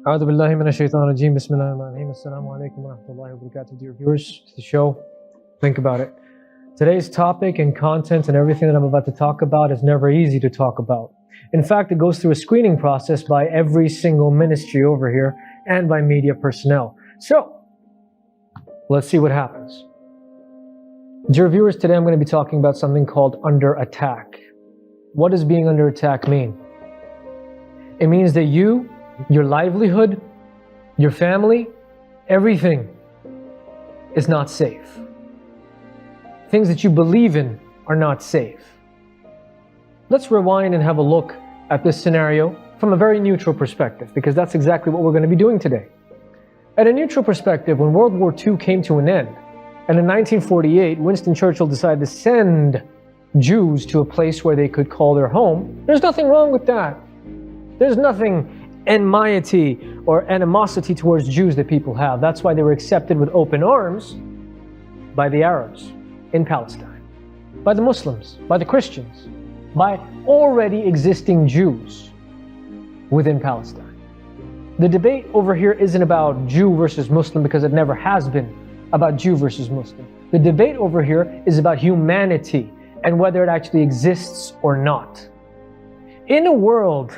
A'udhu billahi minash shaitanir rajeem. Bismillahir rahmanir rahim. Assalamu alaikum wa rahmatullahi wa barakatuh. Dear viewers, to the show, think about it. Today's topic and content and everything that I'm about to talk about is never easy to talk about. In fact, it goes through a screening process by every single ministry over here and by media personnel. So, let's see what happens. Dear viewers, today I'm going to be talking about something called under attack. What does being under attack mean? It means that you, your livelihood, your family, everything is not safe. Things that you believe in are not safe. Let's rewind and have a look at this scenario from a very neutral perspective, because that's exactly what we're going to be doing today. At a neutral perspective, when World War II came to an end, and in 1948, Winston Churchill decided to send Jews to a place where they could call their home, there's nothing wrong with that. There's nothing enmity or animosity towards Jews that people have. That's why they were accepted with open arms by the Arabs in Palestine, by the Muslims, by the Christians, by already existing Jews within Palestine. The debate over here isn't about Jew versus Muslim, because it never has been about Jew versus Muslim. The debate over here is about humanity and whether it actually exists or not. In a world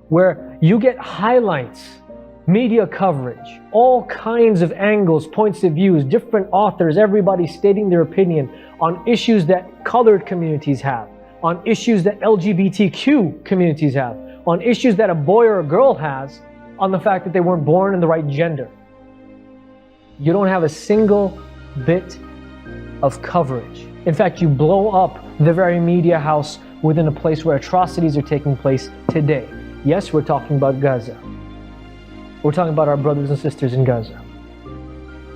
where you get highlights, media coverage, all kinds of angles, points of views, different authors, everybody stating their opinion on issues that colored communities have, on issues that LGBTQ communities have, on issues that a boy or a girl has, on the fact that they weren't born in the right gender. You don't have a single bit of coverage. In fact, you blow up the very media house within a place where atrocities are taking place today. Yes, we're talking about Gaza. We're talking about our brothers and sisters in Gaza.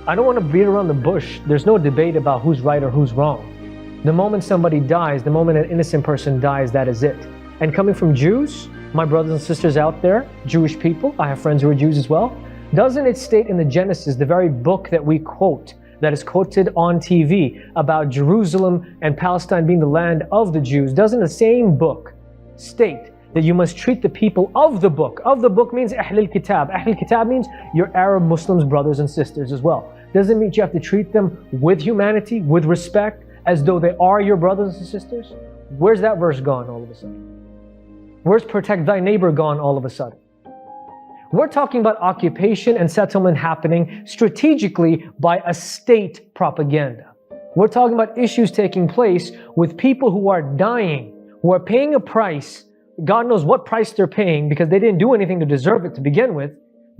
I don't want to beat around the bush. There's no debate about who's right or who's wrong. The moment somebody dies, the moment an innocent person dies, that is it. And coming from Jews, my brothers and sisters out there, Jewish people, I have friends who are Jews as well, doesn't it state in the Genesis, the very book that we quote, that is quoted on TV, about Jerusalem and Palestine being the land of the Jews, doesn't the same book state that you must treat the people of the book? Of the book means Ahlul Kitab. Ahlul Kitab means your Arab Muslims, brothers and sisters as well. Doesn't mean you have to treat them with humanity, with respect, as though they are your brothers and sisters? Where's that verse gone all of a sudden? Where's protect thy neighbor gone all of a sudden? We're talking about occupation and settlement happening strategically by a state propaganda. We're talking about issues taking place with people who are dying, who are paying a price. God knows what price they're paying, because they didn't do anything to deserve it to begin with,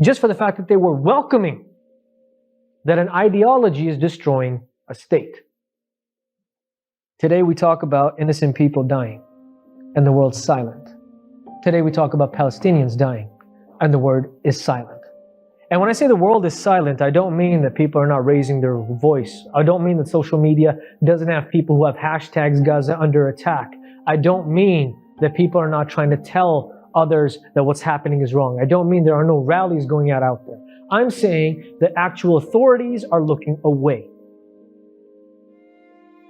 just for the fact that they were welcoming that an ideology is destroying a state. Today we talk about innocent people dying, and the world's silent. Today we talk about Palestinians dying, and the word is silent. And when I say the world is silent, I don't mean that people are not raising their voice. I don't mean that social media doesn't have people who have hashtags Gaza under attack. I don't mean that people are not trying to tell others that what's happening is wrong. I don't mean there are no rallies going out there. I'm saying that actual authorities are looking away.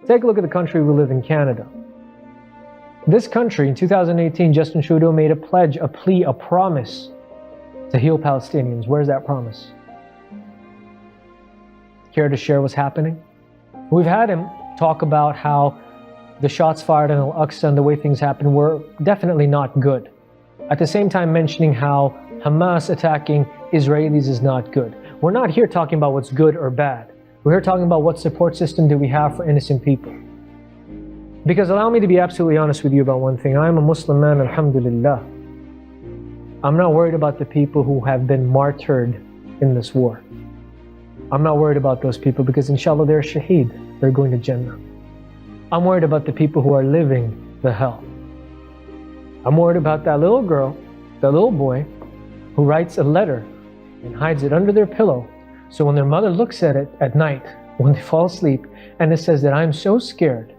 Take a look at the country we live in, Canada. This country, in 2018, Justin Trudeau made a pledge, a plea, a promise to heal Palestinians. Where's that promise? Care to share what's happening? We've had him talk about how the shots fired in Al-Aqsa and the way things happened were definitely not good. At the same time mentioning how Hamas attacking Israelis is not good. We're not here talking about what's good or bad. We're here talking about what support system do we have for innocent people. Because allow me to be absolutely honest with you about one thing. I am a Muslim man, alhamdulillah. I'm not worried about the people who have been martyred in this war. I'm not worried about those people, because inshallah they're shaheed. They're going to Jannah. I'm worried about the people who are living the hell. I'm worried about that little girl, that little boy, who writes a letter and hides it under their pillow, so when their mother looks at it at night, when they fall asleep, and it says that I'm so scared,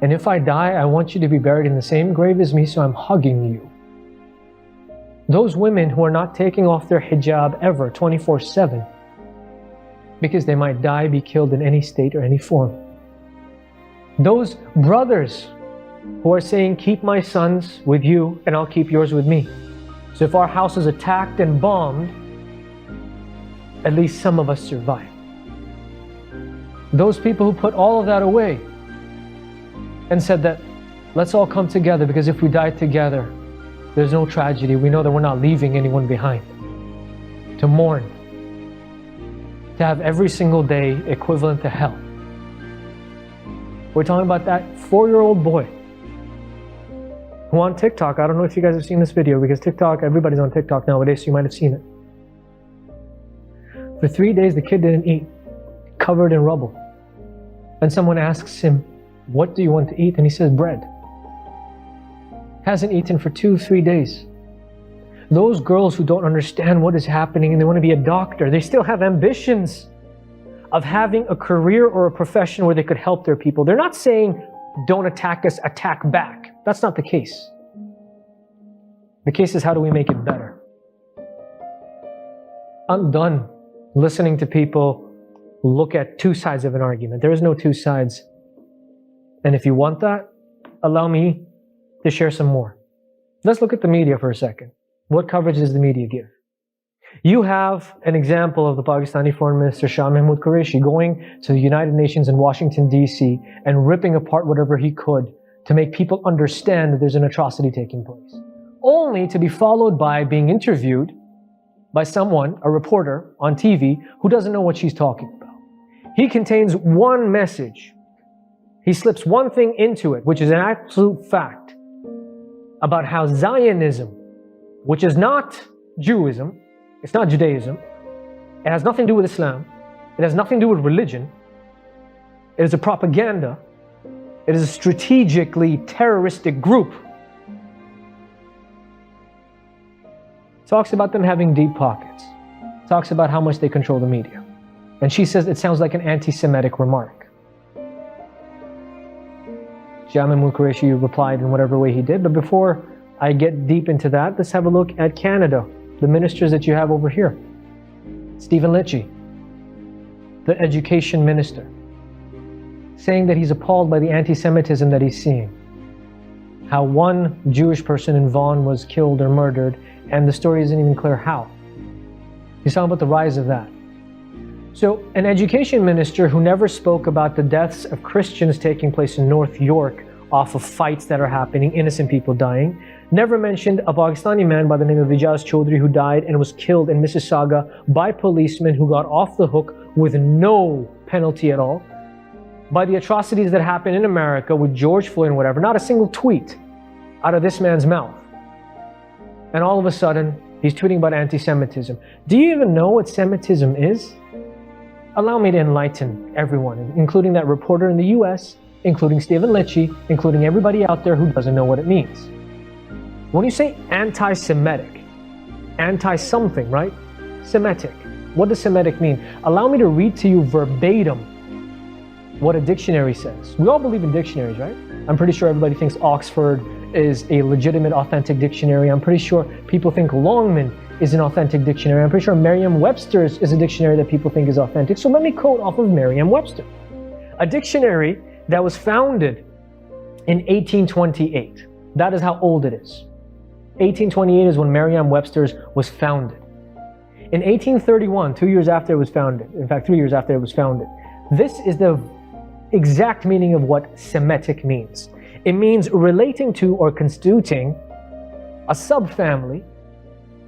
and if I die, I want you to be buried in the same grave as me, so I'm hugging you. Those women who are not taking off their hijab ever, 24/7, because they might die, be killed in any state or any form. Those brothers who are saying, keep my sons with you and I'll keep yours with me. So if our house is attacked and bombed, at least some of us survive. Those people who put all of that away and said that let's all come together, because if we die together, there's no tragedy. We know that we're not leaving anyone behind. To mourn, to have every single day equivalent to hell. We're talking about that 4-year-old boy who on TikTok, I don't know if you guys have seen this video, because TikTok, everybody's on TikTok nowadays, so you might have seen it. For 3 days, the kid didn't eat, covered in rubble. And someone asks him, what do you want to eat? And he says, bread. Hasn't eaten for 2-3 days. Those girls who don't understand what is happening and they want to be a doctor, they still have ambitions of having a career or a profession where they could help their people. They're not saying, don't attack us, attack back. That's not the case. The case is, how do we make it better? I'm done listening to people look at two sides of an argument. There is no two sides. And if you want that, allow me to share some more. Let's look at the media for a second. What coverage does the media give? You have an example of the Pakistani Foreign Minister Shah Mahmood Qureshi going to the United Nations in Washington, D.C. and ripping apart whatever he could to make people understand that there's an atrocity taking place. Only to be followed by being interviewed by someone, a reporter on TV, who doesn't know what she's talking about. He contains one message. He slips one thing into it, which is an absolute fact, about how Zionism, which is not Jewism, it's not Judaism, it has nothing to do with Islam, it has nothing to do with religion, it is a propaganda, it is a strategically terroristic group. Talks about them having deep pockets, talks about how much they control the media. And she says it sounds like an anti-Semitic remark. Shah Mahmood Qureshi replied in whatever way he did, but before I get deep into that, let's have a look at Canada, the ministers that you have over here. Stephen Lecce, the education minister, saying that he's appalled by the anti-Semitism that he's seeing. How one Jewish person in Vaughan was killed or murdered, and the story isn't even clear how. He's talking about the rise of that. So an education minister who never spoke about the deaths of Christians taking place in North York off of fights that are happening, innocent people dying, never mentioned a Pakistani man by the name of Ijaz Chaudhry who died and was killed in Mississauga by policemen who got off the hook with no penalty at all, by the atrocities that happened in America with George Floyd and whatever. Not a single tweet out of this man's mouth. And all of a sudden, he's tweeting about anti-Semitism. Do you even know what Semitism is? Allow me to enlighten everyone, including that reporter in the US, including Stephen Lecce, including everybody out there who doesn't know what it means. When you say anti-Semitic, anti-something, right? Semitic. What does Semitic mean? Allow me to read to you verbatim what a dictionary says. We all believe in dictionaries, right? I'm pretty sure everybody thinks Oxford is a legitimate, authentic dictionary. I'm pretty sure people think Longman is an authentic dictionary. I'm pretty sure Merriam-Webster's is a dictionary that people think is authentic. So let me quote off of Merriam-Webster. A dictionary that was founded in 1828. That is how old it is. 1828 is when Merriam-Webster's was founded. In 1831, 2 years after it was founded, in fact 3 years after it was founded, this is the exact meaning of what Semitic means. It means relating to or constituting a subfamily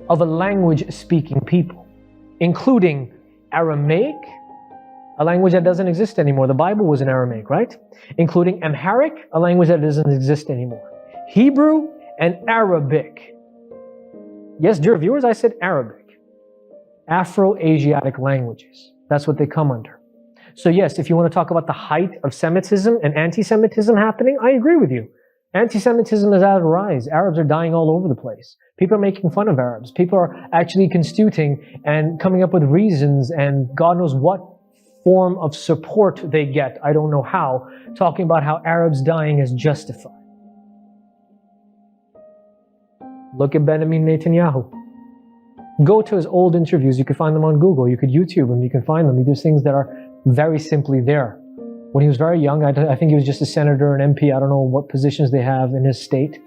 of a language-speaking people, including Aramaic, a language that doesn't exist anymore. The Bible was in Aramaic, right? Including Amharic, a language that doesn't exist anymore. Hebrew and Arabic. Yes, dear viewers, I said Arabic. Afro-Asiatic languages. That's what they come under. So yes, if you want to talk about the height of Semitism and anti-Semitism happening, I agree with you. Anti-Semitism is at a rise. Arabs are dying all over the place. People are making fun of Arabs. People are actually constituting and coming up with reasons and God knows what form of support they get, I don't know how, talking about how Arabs dying is justified. Look at Benjamin Netanyahu. Go to his old interviews. You can find them on Google. You could YouTube them. You can find them. There's things that are very simply there. When he was very young, I think he was just a senator, an MP. I don't know what positions they have in his state.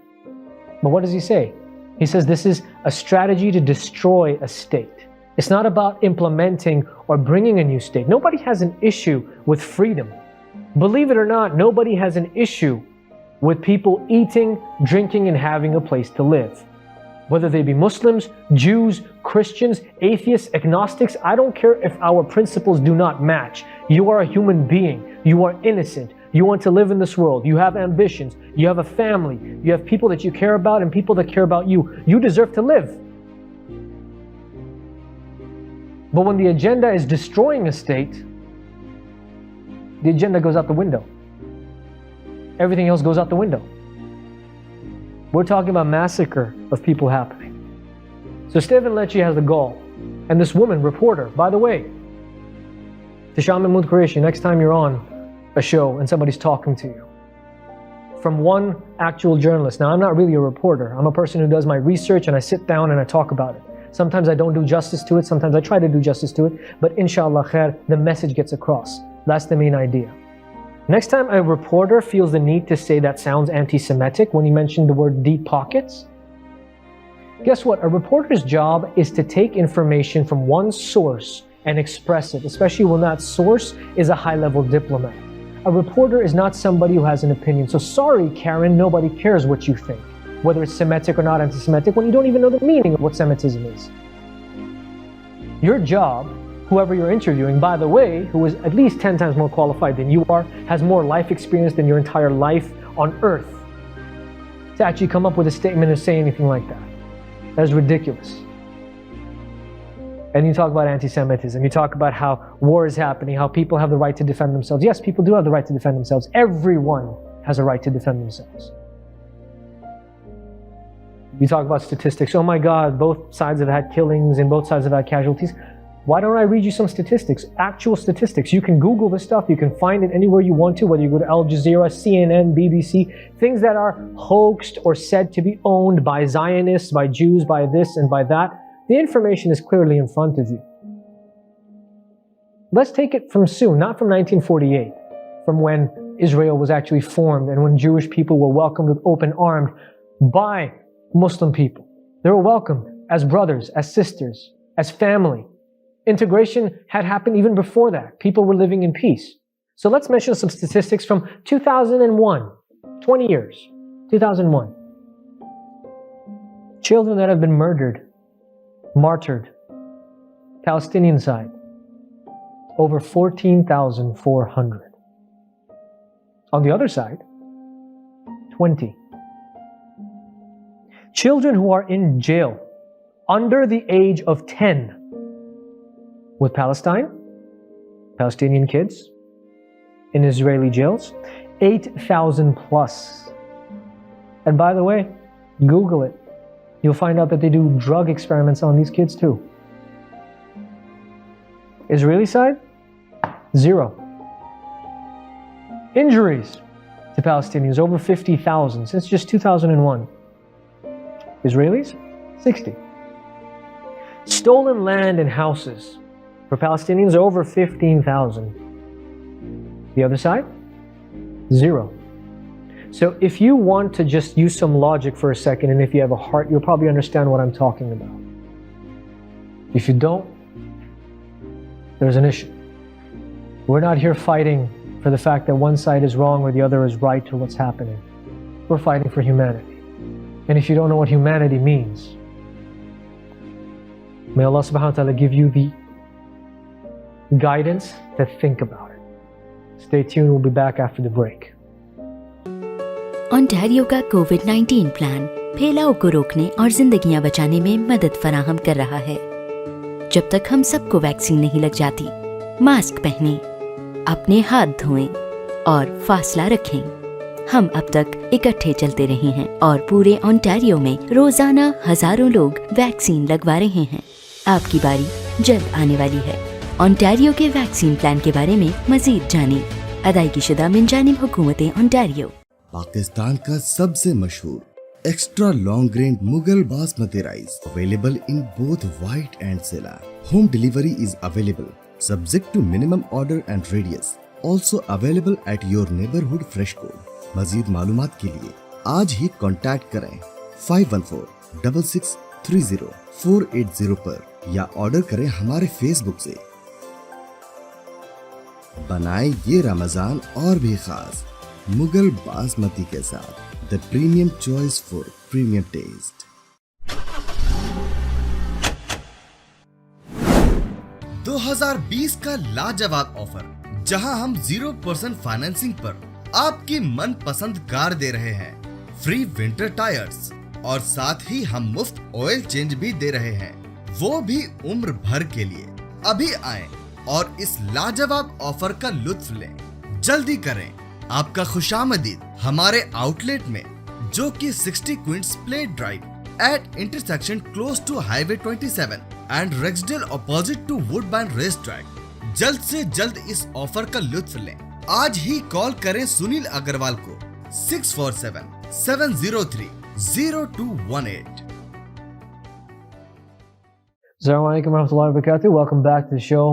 But what does he say? He says this is a strategy to destroy a state. It's not about implementing or bringing a new state. Nobody has an issue with freedom. Believe it or not, nobody has an issue with people eating, drinking, and having a place to live. Whether they be Muslims, Jews, Christians, atheists, agnostics, I don't care if our principles do not match. You are a human being. You are innocent. You want to live in this world. You have ambitions. You have a family. You have people that you care about and people that care about you. You deserve to live. But when the agenda is destroying a state, the agenda goes out the window. Everything else goes out the window. We're talking about massacre of people happening. So Stephen Lecce has the gall. And this woman, reporter, by the way, Tisham Mahmoud Qureshi, next time you're on a show and somebody's talking to you, from one actual journalist. Now, I'm not really a reporter. I'm a person who does my research and I sit down and I talk about it. Sometimes I don't do justice to it. Sometimes I try to do justice to it. But inshallah khair, the message gets across. That's the main idea. Next time a reporter feels the need to say that sounds anti-Semitic when he mentioned the word deep pockets, guess what? A reporter's job is to take information from one source and express it, especially when that source is a high-level diplomat. A reporter is not somebody who has an opinion. So sorry, Karen, nobody cares what you think, whether it's Semitic or not anti-Semitic, when you don't even know the meaning of what Semitism is. Your job, whoever you're interviewing, by the way, who is at least 10 times more qualified than you are, has more life experience than your entire life on earth, to actually come up with a statement or say anything like that. That is ridiculous. And you talk about anti-Semitism, you talk about how war is happening, how people have the right to defend themselves. Yes, people do have the right to defend themselves. Everyone has a right to defend themselves. You talk about statistics. Oh my God, both sides have had killings and both sides have had casualties. Why don't I read you some statistics, actual statistics? You can Google this stuff, you can find it anywhere you want to, whether you go to Al Jazeera, CNN, BBC, things that are hoaxed or said to be owned by Zionists, by Jews, by this and by that. The information is clearly in front of you. Let's take it from soon, not from 1948, from when Israel was actually formed and when Jewish people were welcomed with open arms by Muslim people. They were welcomed as brothers, as sisters, as family. Integration had happened even before that. People were living in peace. So let's mention some statistics from 2001, 20 years, 2001. Children that have been murdered, martyred, Palestinian side, over 14,400. On the other side, 20. Children who are in jail under the age of 10 with Palestine, Palestinian kids in Israeli jails, 8,000 plus. And by the way, Google it. You'll find out that they do drug experiments on these kids too. Israeli side, 0. Injuries to Palestinians, over 50,000 since just 2001. Israelis, 60. Stolen land and houses for Palestinians, over 15,000. The other side, 0. So if you want to just use some logic for a second, and if you have a heart, you'll probably understand what I'm talking about. If you don't, there's an issue. We're not here fighting for the fact that one side is wrong or the other is right to what's happening. We're fighting for humanity. And if you don't know what humanity means, may Allah subhanahu wa ta'ala give you the guidance to think about it. Stay tuned, we'll be back after the break. Ontario का कोविड-19 plan फैलाव को रोकने और जिंदगियां बचाने में मदद फराहम कर रहा है। जब तक हम सबको वैक्सीन नहीं लग जाती, मास्क पहनें, अपने हाथ धोएं और फासला रखें। हम अब तक इकट्ठे चलते रहे हैं और पूरे ओंटारियो में रोजाना हजारों लोग वैक्सीन लगवा रहे हैं। आपकी बारी जल्द आने वाली है। ओंटारियो के वैक्सीन प्लान के बारे में मजीद जानें। अदायगी शुदा मिन जानिब हुकूमत ओंटारियो। पाकिस्तान का सबसे मशहूर extra long grain Mughal basmati rice available in both white and sella. Home delivery is available subject to minimum order and radius, also available at your neighbourhood fresh code. मजीद मालूमात के लिए आज ही कॉन्टैक्ट करें 6630-480 पर या ऑर्डर करें हमारे फेसबुक से। बनाएं ये रमजान और भी खास मुगल बासमती के साथ, the premium choice for premium taste. 2020 का लाजवाब ऑफर, जहां हम 0% फाइनेंसिंग पर आपकी मनपसंद कार दे रहे हैं, फ्री विंटर टायर्स, और साथ ही हम मुफ्त ऑयल चेंज भी दे रहे हैं, वो भी उम्र भर के लिए। अभी आएं और इस लाजवाब ऑफर का लुत्फ लें। जल्दी करें, आपका खुशामदीद हमारे आउटलेट में, जो कि 60 Queen's Plate Drive at intersection close to highway 27 and Rexdale opposite to Woodbine race track. जल्द से जल्द इस ऑफर का लुत्फ लें। आज ही कॉल करें सुनील अग्रवाल को 647-703-0218। Assalamu alaikum warahmatullahi wabarakatuh. Welcome back to the show.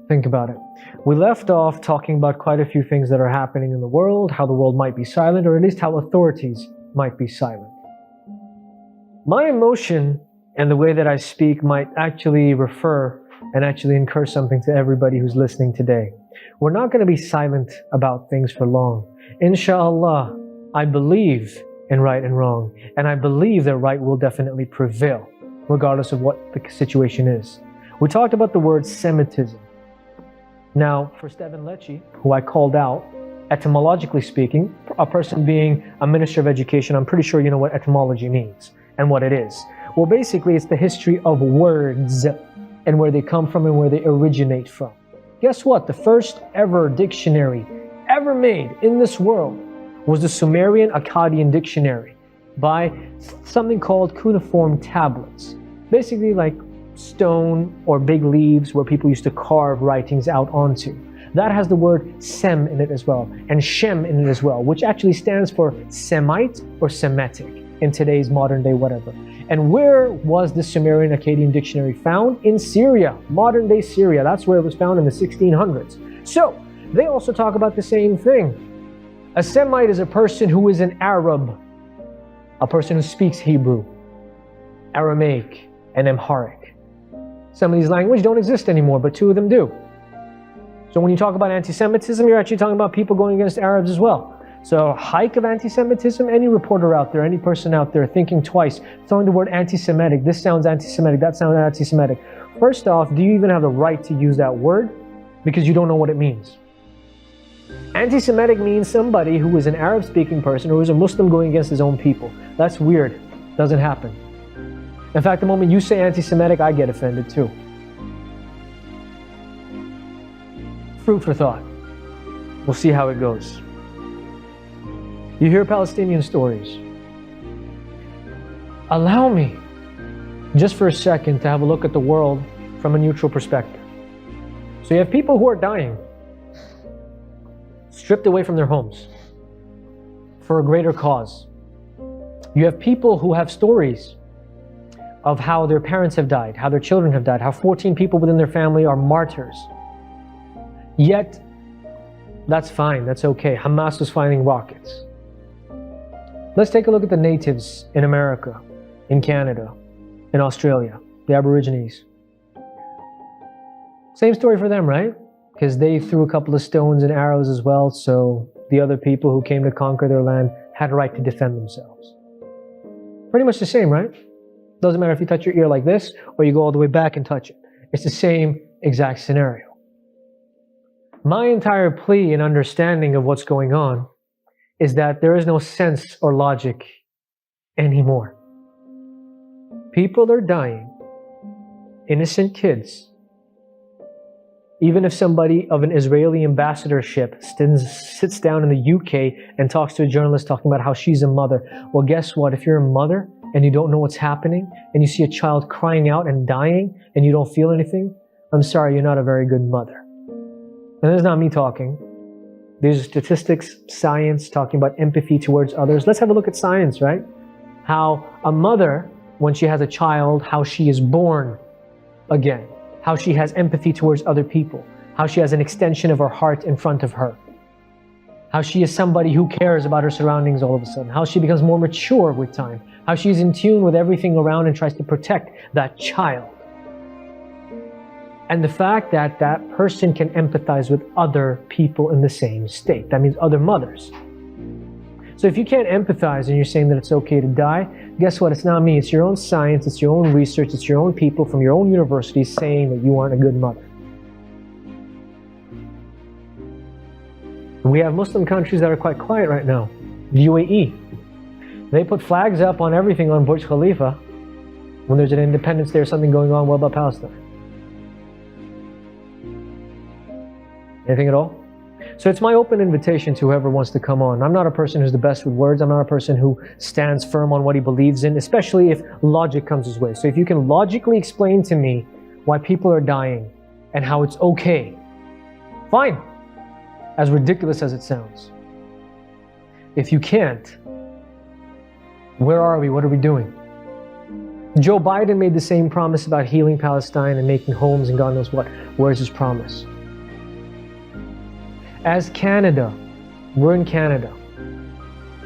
Think about it. We left off talking about quite a few things that are happening in the world, how the world might be silent, or at least how authorities might be silent. My emotion and the way that I speak might actually refer and actually incur something to everybody who's listening today. We're not going to be silent about things for long. Inshallah, I believe in right and wrong, and I believe that right will definitely prevail, regardless of what the situation is. We talked about the word Semitism. Now, for Stephen Lecce, who I called out, etymologically speaking, a person being a minister of education, I'm pretty sure you know what etymology means and what it is. Well, basically, it's the history of words and where they come from and where they originate from. Guess what? The first ever dictionary ever made in this world was the Sumerian Akkadian dictionary by something called cuneiform tablets. Basically like stone or big leaves where people used to carve writings out onto. That has the word Sem in it as well, and Shem in it as well, which actually stands for Semite or Semitic in today's modern day whatever. And where was the Sumerian Akkadian dictionary found? In Syria, modern day Syria. That's where it was found in the 1600s. So, they also talk about the same thing. A Semite is a person who is an Arab, a person who speaks Hebrew, Aramaic, and Amharic. Some of these languages don't exist anymore, but two of them do. So when you talk about anti-Semitism, you're actually talking about people going against Arabs as well. So hike of anti-Semitism, any reporter out there, any person out there thinking twice, throwing the word anti-Semitic, this sounds anti-Semitic, that sounds anti-Semitic. First off, do you even have the right to use that word? Because you don't know what it means. Anti-Semitic means somebody who is an Arab-speaking person or is a Muslim going against his own people. That's weird. Doesn't happen. In fact, the moment you say anti-Semitic, I get offended too. Fruit for thought. We'll see how it goes. You hear Palestinian stories. Allow me, just for a second, to have a look at the world from a neutral perspective. So you have people who are dying, stripped away from their homes for a greater cause. You have people who have stories of how their parents have died, how their children have died, how 14 people within their family are martyrs. Yet, that's fine, that's okay. Hamas was firing rockets. Let's take a look at the natives in America, in Canada, in Australia, the Aborigines. Same story for them, right? Because they threw a couple of stones and arrows as well, so the other people who came to conquer their land had a right to defend themselves. Pretty much the same, right? Doesn't matter if you touch your ear like this or you go all the way back and touch it. It's the same exact scenario. My entire plea and understanding of what's going on is that there is no sense or logic anymore. People are dying, innocent kids. Even if somebody of an Israeli ambassadorship sits down in the UK and talks to a journalist talking about how she's a mother, well, guess what? If you're a mother and you don't know what's happening and you see a child crying out and dying and you don't feel anything, I'm sorry, you're not a very good mother. And this is not me talking. These are statistics, science, talking about empathy towards others. Let's have a look at science, right? How a mother, when she has a child, how she is born again. How she has empathy towards other people. How she has an extension of her heart in front of her. how she is somebody who cares about her surroundings all of a sudden, how she becomes more mature with time, how she's in tune with everything around and tries to protect that child. And the fact that that person can empathize with other people in the same state. That means other mothers. So if you can't empathize and you're saying that it's okay to die, guess what? It's not me. It's your own science, it's your own research, it's your own people from your own university saying that you aren't a good mother. We have Muslim countries that are quite quiet right now. The UAE. They put flags up on everything on Burj Khalifa. When there's an independence day or something going on, what about Palestine? Anything at all? So it's my open invitation to whoever wants to come on. I'm not a person who's the best with words. I'm not a person who stands firm on what he believes in, especially if logic comes his way. So if you can logically explain to me why people are dying and how it's okay, fine. As ridiculous as it sounds. If you can't, where are we? What are we doing? Joe Biden made the same promise about healing Palestine and making homes and God knows what. Where's his promise? As Canada, we're in Canada.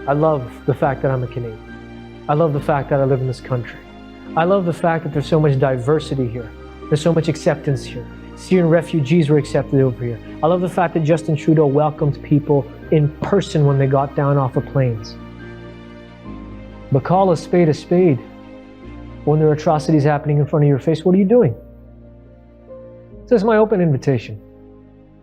I love the fact that I'm a Canadian. I love the fact that I live in this country. I love the fact that there's so much diversity here. There's so much acceptance here. Syrian refugees were accepted over here. I love the fact that Justin Trudeau welcomed people in person when they got down off of planes. But call a spade when there are atrocities happening in front of your face. What are you doing? This is my open invitation.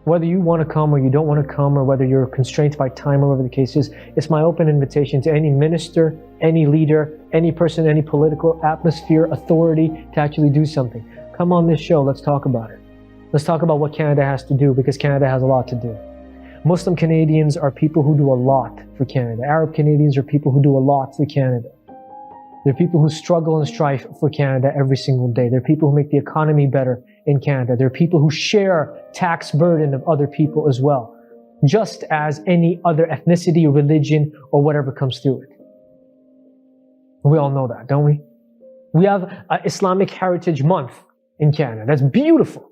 Whether you want to come or you don't want to come, or whether you're constrained by time or whatever the case is, it's my open invitation to any minister, any leader, any person, any political atmosphere, authority to actually do something. Come on this show, let's talk about it. Let's talk about what Canada has to do, because Canada has a lot to do. Muslim Canadians are people who do a lot for Canada. Arab Canadians are people who do a lot for Canada. They're people who struggle and strive for Canada every single day. They're people who make the economy better in Canada. They're people who share tax burden of other people as well, just as any other ethnicity, religion, or whatever comes through it. We all know that, don't we? We have Islamic Heritage Month in Canada. That's beautiful.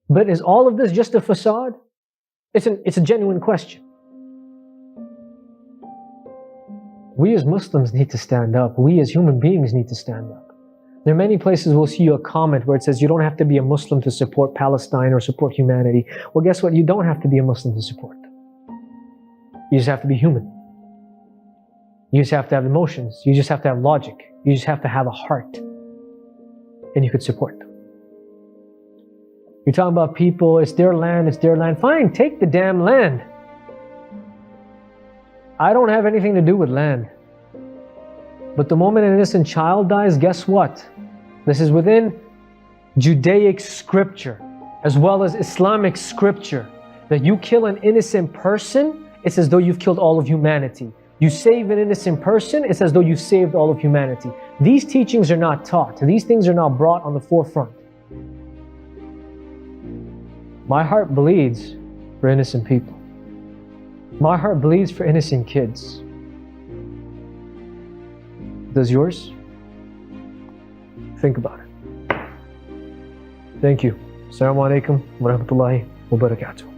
But is all of this just a facade? It's a genuine question. We as Muslims need to stand up. We as human beings need to stand up. There are many places we'll see a comment where it says you don't have to be a Muslim to support Palestine or support humanity. Well, guess what? You don't have to be a Muslim to support them. You just have to be human. You just have to have emotions. You just have to have logic. You just have to have a heart. And you could support them. You're talking about people, it's their land, it's their land. Fine, take the damn land. I don't have anything to do with land. But the moment an innocent child dies, guess what? This is within Judaic scripture, as well as Islamic scripture, that you kill an innocent person, it's as though you've killed all of humanity. You save an innocent person, it's as though you've saved all of humanity. These teachings are not taught. These things are not brought on the forefront. My heart bleeds for innocent people. My heart bleeds for innocent kids. Does yours? Think about it. Thank you. Assalamu alaikum wa rahmatullahi wa barakatuh.